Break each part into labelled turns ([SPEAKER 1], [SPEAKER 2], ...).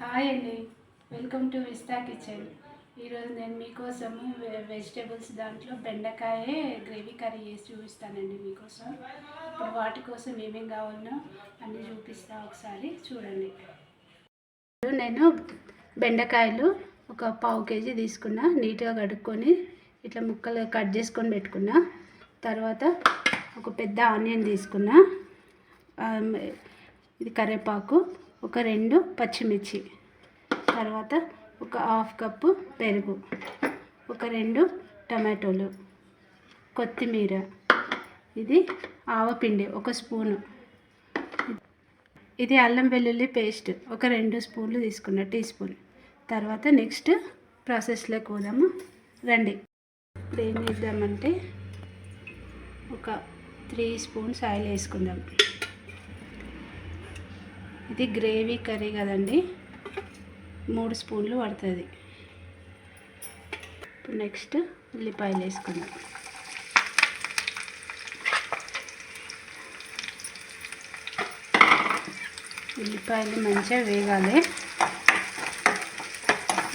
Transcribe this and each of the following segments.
[SPEAKER 1] Hi అండి, welcome to Vista kitchen. ఈరోజు నేను మీకోసము వెజిటేబుల్స్ దాంట్లో బెండకాయ గ్రేవీ కర్రీ చేసి చూపిస్తానండి మీకోసం. ఇప్పుడు వాటి కోసం ఏమేమి కావాలనో అన్నీ చూపిస్తా, ఒకసారి చూడండి. నేను బెండకాయలు ఒక పావు కేజీ తీసుకున్నా, నీట్గా కడుక్కొని ఇట్లా ముక్కలు కట్ చేసుకొని పెట్టుకున్నా. తర్వాత ఒక పెద్ద ఆనియన్ తీసుకున్నా, ఇది కరివేపాకు, ఒక 2 పచ్చిమిర్చి, తర్వాత ఒక హాఫ్ కప్పు పెరుగు, ఒక 2 టమాటోలు, కొత్తిమీర, ఇది ఆవపిండి 1 స్పూను, ఇది అల్లం వెల్లుల్లి పేస్ట్ ఒక 2 స్పూన్లు తీసుకున్న, టీ స్పూన్. తర్వాత నెక్స్ట్ ప్రాసెస్లోకి పోదాము రండి. ఇప్పుడు ఏం చేద్దామంటే ఒక 3 స్పూన్స్ ఆయిల్ వేసుకుందాం. ఇది గ్రేవీ కర్రీ కదండి, 3 స్పూన్లు పడుతుంది. ఇప్పుడు నెక్స్ట్ ఉల్లిపాయలు వేసుకుందాం. ఉల్లిపాయలు మంచిగా వేగాలి.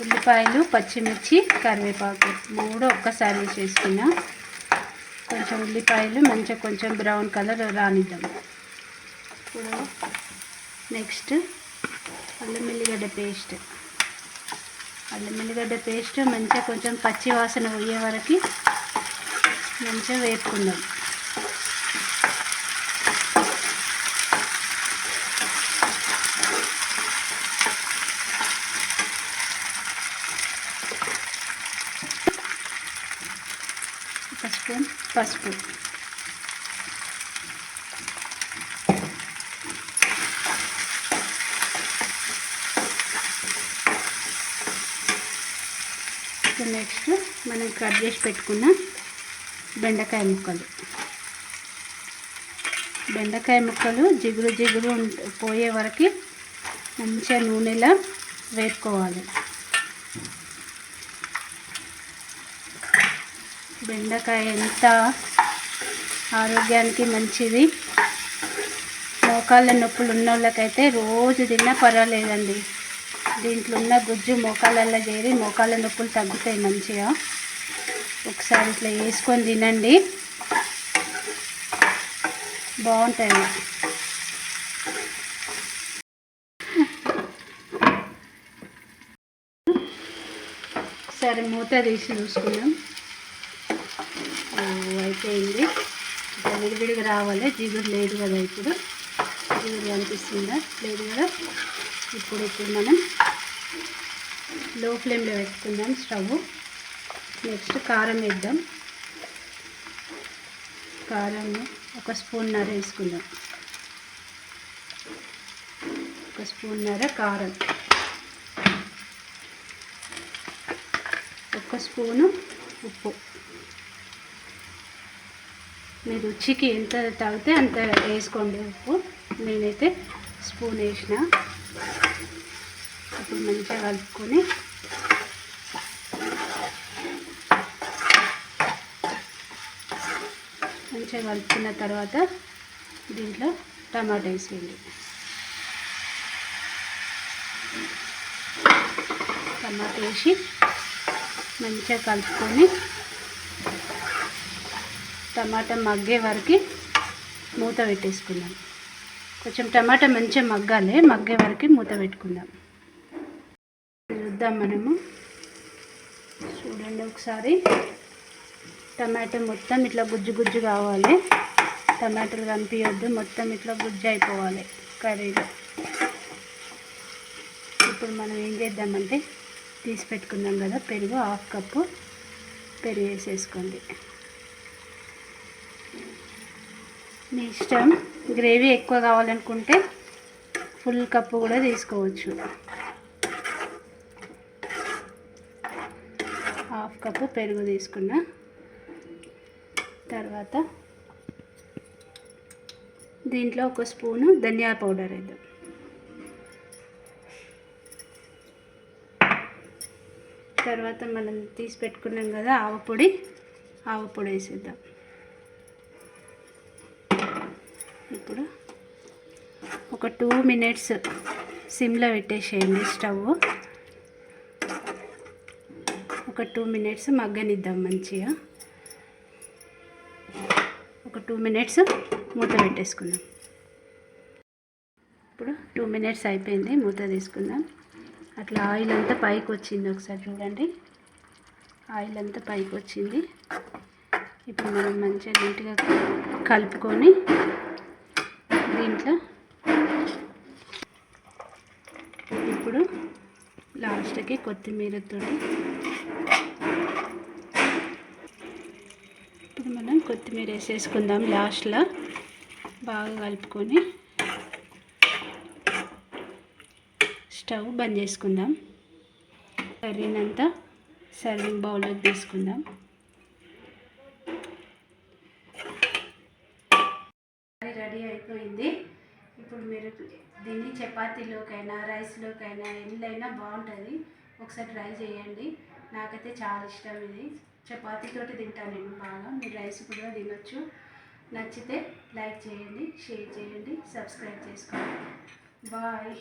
[SPEAKER 1] ఉల్లిపాయలు, పచ్చిమిర్చి, కరివేపాకు 3 ఒక్కసారి వేసేసుకున్నా. కొంచెం ఉల్లిపాయలు మంచిగా కొంచెం బ్రౌన్ కలర్ రానిద్దాం. ఇప్పుడు నెక్స్ట్ అల్లం వెల్లిగడ్డ పేస్ట్ మంచిగా కొంచెం పచ్చి వాసన పోయే వరకు మంచిగా వేపుకుందాం. ఒక స్పూన్ పసుపు, నెక్స్ట్ మనం కట్ చేసి పెట్టుకున్న బెండకాయ ముక్కలు జిగురు పోయే వరకు మంచిగా నూనెలో వేపుకోవాలి. బెండకాయ ఎంత ఆరోగ్యానికి మంచిది. మోకాళ్ళ నొప్పులు ఉన్న వాళ్ళకైతే రోజు తిన్నా పర్వాలేదండి. దీంట్లో ఉన్న గుజ్జు మోకాళ్ళల్లో చేరి మోకాళ్ళ నొప్పులు తగ్గుతాయి మంచిగా. ఒకసారి ఇట్లా వేసుకొని తినండి, బాగుంటుంది. ఒకసారి మూత తీసి చూసుకుందాం. అయిపోయింది. ఇట్లా విడివిడిగా రావాలి, జిగురు లేదు కదా. ఇప్పుడు జిగురు కనిపిస్తుందా? లేదు కదా. ఇప్పుడు మనం లో ఫ్లేమ్లో పెట్టుకుందాం స్టవ్. నెక్స్ట్ కారం వేద్దాం. కారం 1 స్పూన్నర వేసుకుందాం. 1 స్పూన్నర కారం, 1 స్పూను ఉప్పు. మీ రుచికి ఎంత తాగితే అంత వేసుకోండి ఉప్పు. నేనైతే స్పూన్ వేసిన. ఇప్పుడు మంచిగా కలుపుకొని మంచిగా కలుపుకున్న తర్వాత దీంట్లో టమాటా వేసేయండి. టమాటా వేసి మంచిగా కలుపుకొని టమాటా మగ్గే వరకు మూత పెట్టేసుకుందాం. కొంచెం టమాటా మంచిగా మగ్గే వరకు మూత పెట్టుకుందాం. చూద్దాం మనము. చూడండి ఒకసారి. టమాటా మొత్తం ఇట్లా గుజ్జు కావాలి. టమాటాలు కనిపించొద్దు, మొత్తం ఇట్లా గుజ్జు అయిపోవాలి కర్రీలో. ఇప్పుడు మనం ఏం చేద్దామంటే తీసి పెట్టుకున్నాం కదా పెరుగు, 1/2 కప్పు పెరుగు వేసేసుకోండి. మీ ఇష్టం. గ్రేవీ ఎక్కువ కావాలనుకుంటే ఫుల్ కప్పు కూడా తీసుకోవచ్చు. 1/2 కప్పు పెరుగు తీసుకున్నా. తర్వాత దీంట్లో 1 స్పూను ధనియాల పౌడర్ వేద్దాం. తర్వాత మనం తీసి పెట్టుకున్నాం కదా ఆవు పొడి వేసేద్దాం. ఇప్పుడు ఒక 2 మినిట్స్ సిమ్లో పెట్టేసేయండి స్టవ్. ఒక 2 మినిట్స్ మగ్గనిద్దాం మంచిగా. ఒక 2 మినిట్స్ మూత పెట్టేసుకుందాం. ఇప్పుడు 2 మినిట్స్ అయిపోయింది, మూత తీసుకుందాం. అట్లా ఆయిల్ అంతా పైకి వచ్చింది, ఒకసారి చూడండి. ఆయిల్ అంతా పైకి వచ్చింది. ఇప్పుడు మనం మంచిగా నీట్గా కలుపుకొని దీంట్లో ఇప్పుడు లాస్ట్కి కొత్తిమీరతో ఇప్పుడు మనం కొత్తిమీర వేసేసుకుందాం లాస్ట్లో. బాగా కలుపుకొని స్టవ్ బంద్ చేసుకుందాం. కర్రీనంతా సర్వింగ్ బౌల్లోకి తీసుకుందాం. రెడీ అయిపోయింది. ఇప్పుడు మీరు దీన్ని చపాతీలోకైనా రైస్లోకైనా ఎన్నైనా బాగుంటుంది. ఒకసారి ట్రై చేయండి. నాకైతే చాలా ఇష్టం ఇది. చపాతీతోటి తింటాను నేను బాగా. మీరు రైస్ కూడా తినొచ్చు. నచ్చితే లైక్ చేయండి, షేర్ చేయండి, సబ్స్క్రైబ్ చేసుకోండి. బాయ్.